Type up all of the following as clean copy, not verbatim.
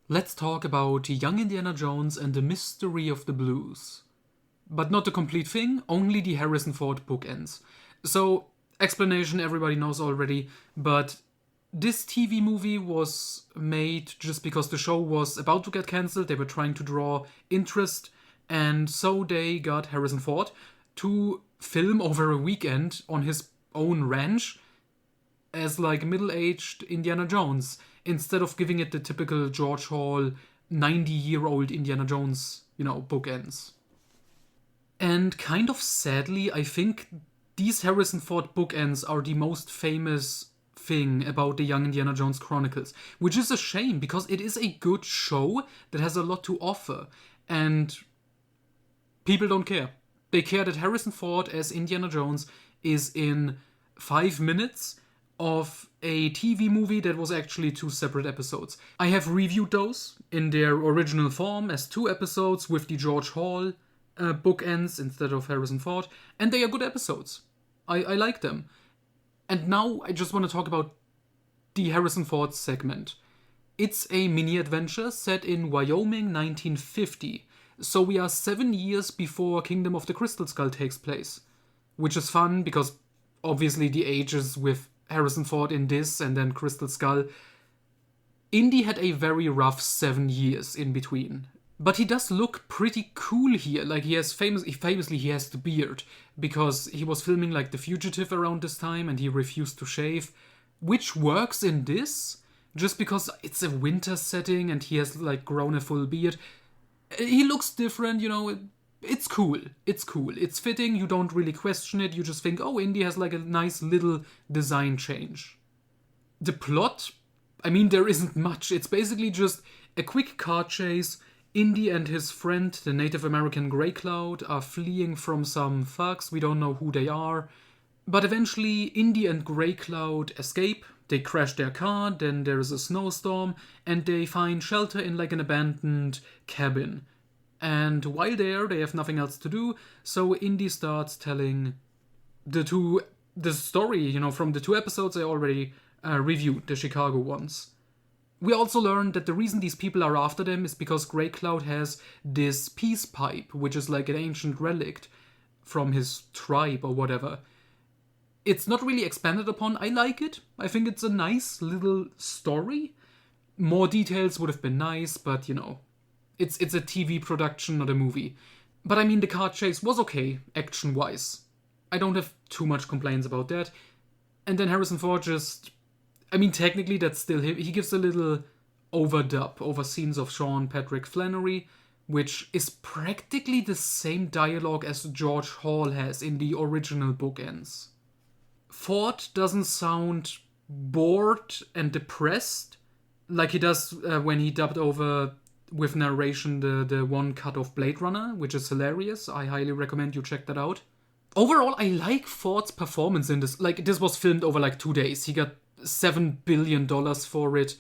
Let's talk about Young Indiana Jones and the Mystery of the Blues. But not the complete thing, only the Harrison Ford bookends. So, explanation everybody knows already, but this TV movie was made just because the show was about to get cancelled. They were trying to draw interest, and so they got Harrison Ford to film over a weekend on his own ranch as like middle-aged Indiana Jones instead of giving it the typical George Hall 90-year-old Indiana Jones, bookends. And kind of sadly, I think these Harrison Ford bookends are the most famous thing about the Young Indiana Jones Chronicles, which is a shame because it is a good show that has a lot to offer, and people don't care. They care that Harrison Ford as Indiana Jones is in 5 minutes of a TV movie that was actually two separate episodes. I have reviewed those in their original form as two episodes with the George Hall bookends instead of Harrison Ford, and they are good episodes. I like them. And now I just want to talk about the Harrison Ford segment. It's a mini adventure set in Wyoming 1950, so we are 7 years before Kingdom of the Crystal Skull takes place. Which is fun because obviously the ages with Harrison Ford in this and then Crystal Skull. Indy had a very rough 7 years in between. But he does look pretty cool here. Like famously he has the beard because he was filming like The Fugitive around this time and he refused to shave, which works in this just because it's a winter setting and he has like grown a full beard. He looks different, it's cool. It's cool. It's fitting. You don't really question it. You just think, oh, Indy has like a nice little design change. The plot, there isn't much. It's basically just a quick car chase. Indy and his friend, the Native American Grey Cloud, are fleeing from some thugs. We don't know who they are. But eventually, Indy and Grey Cloud escape. They crash their car, then there is a snowstorm, and they find shelter in like an abandoned cabin. And while there, they have nothing else to do, so Indy starts telling the story, from the two episodes I already reviewed, the Chicago ones. We also learned that the reason these people are after them is because Grey Cloud has this peace pipe, which is like an ancient relic from his tribe or whatever. It's not really expanded upon. I like it. I think it's a nice little story. More details would have been nice, but it's a TV production, not a movie. But the car chase was okay, action-wise. I don't have too much complaints about that. And then Harrison Ford just... technically that's still him. He gives a little overdub over scenes of Sean Patrick Flannery, which is practically the same dialogue as George Hall has in the original bookends. Ford doesn't sound bored and depressed like he does when he dubbed over with narration the one cut of Blade Runner, which is hilarious. I highly recommend you check that out. Overall, I like Ford's performance in this. Like, this was filmed over like 2 days. He got $7 billion for it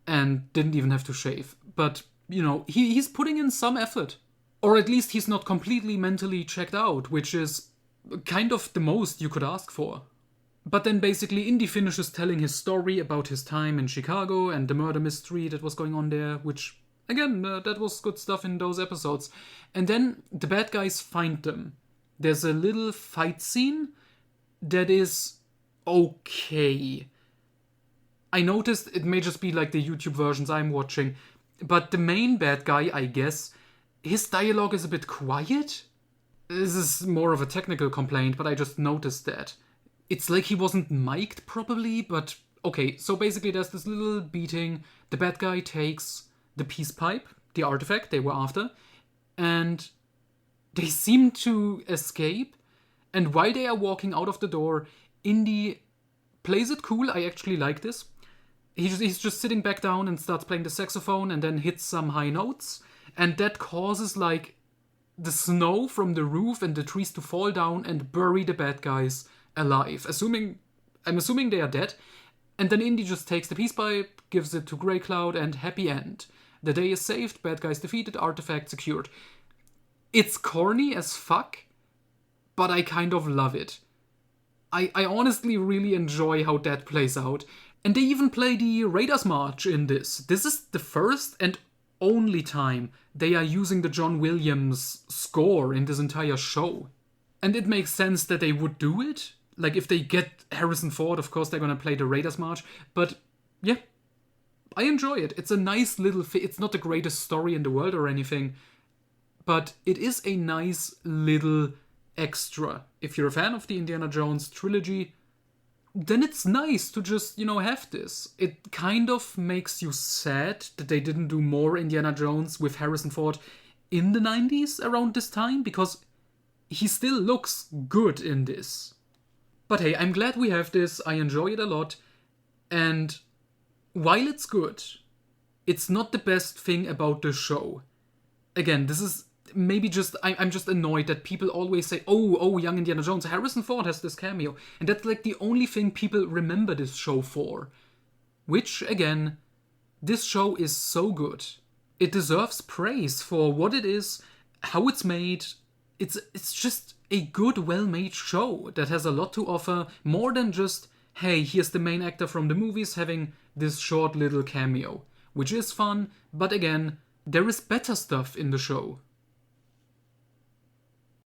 and didn't even have to shave. But, he's putting in some effort. Or at least he's not completely mentally checked out, which is kind of the most you could ask for. But then basically Indy finishes telling his story about his time in Chicago and the murder mystery that was going on there, which, again, that was good stuff in those episodes. And then the bad guys find them. There's a little fight scene that is okay. I noticed it may just be like the YouTube versions I'm watching, but the main bad guy, I guess, his dialogue is a bit quiet. This is more of a technical complaint, but I just noticed that. It's like he wasn't mic'd properly, but okay, so basically there's this little beating. The bad guy takes the peace pipe, the artifact they were after, and they seem to escape. And while they are walking out of the door, Indy plays it cool. I actually like this. He's just sitting back down and starts playing the saxophone and then hits some high notes. And that causes like the snow from the roof and the trees to fall down and bury the bad guys alive. I'm assuming they are dead. And then Indy just takes the peace pipe, gives it to Grey Cloud, and happy end. The day is saved, bad guys defeated, artifact secured. It's corny as fuck, but I kind of love it. I honestly really enjoy how that plays out. And they even play the Raiders March in this. This is the first and only time they are using the John Williams score in this entire show. And it makes sense that they would do it. Like, if they get Harrison Ford, of course they're gonna play the Raiders March. But, yeah, I enjoy it. It's a nice little it's not the greatest story in the world or anything, but it is a nice little extra. If you're a fan of the Indiana Jones trilogy, then it's nice to just, have this. It kind of makes you sad that they didn't do more Indiana Jones with Harrison Ford in the 90s around this time, because he still looks good in this. But hey, I'm glad we have this. I enjoy it a lot. And while it's good, it's not the best thing about the show. Again, this is maybe just, I'm just annoyed that people always say, oh, young Indiana Jones, Harrison Ford has this cameo. And that's like the only thing people remember this show for. Which, again, this show is so good. It deserves praise for what it is, how it's made. It's just a good, well-made show that has a lot to offer, more than just, hey, here's the main actor from the movies having this short little cameo. Which is fun, but again, there is better stuff in the show.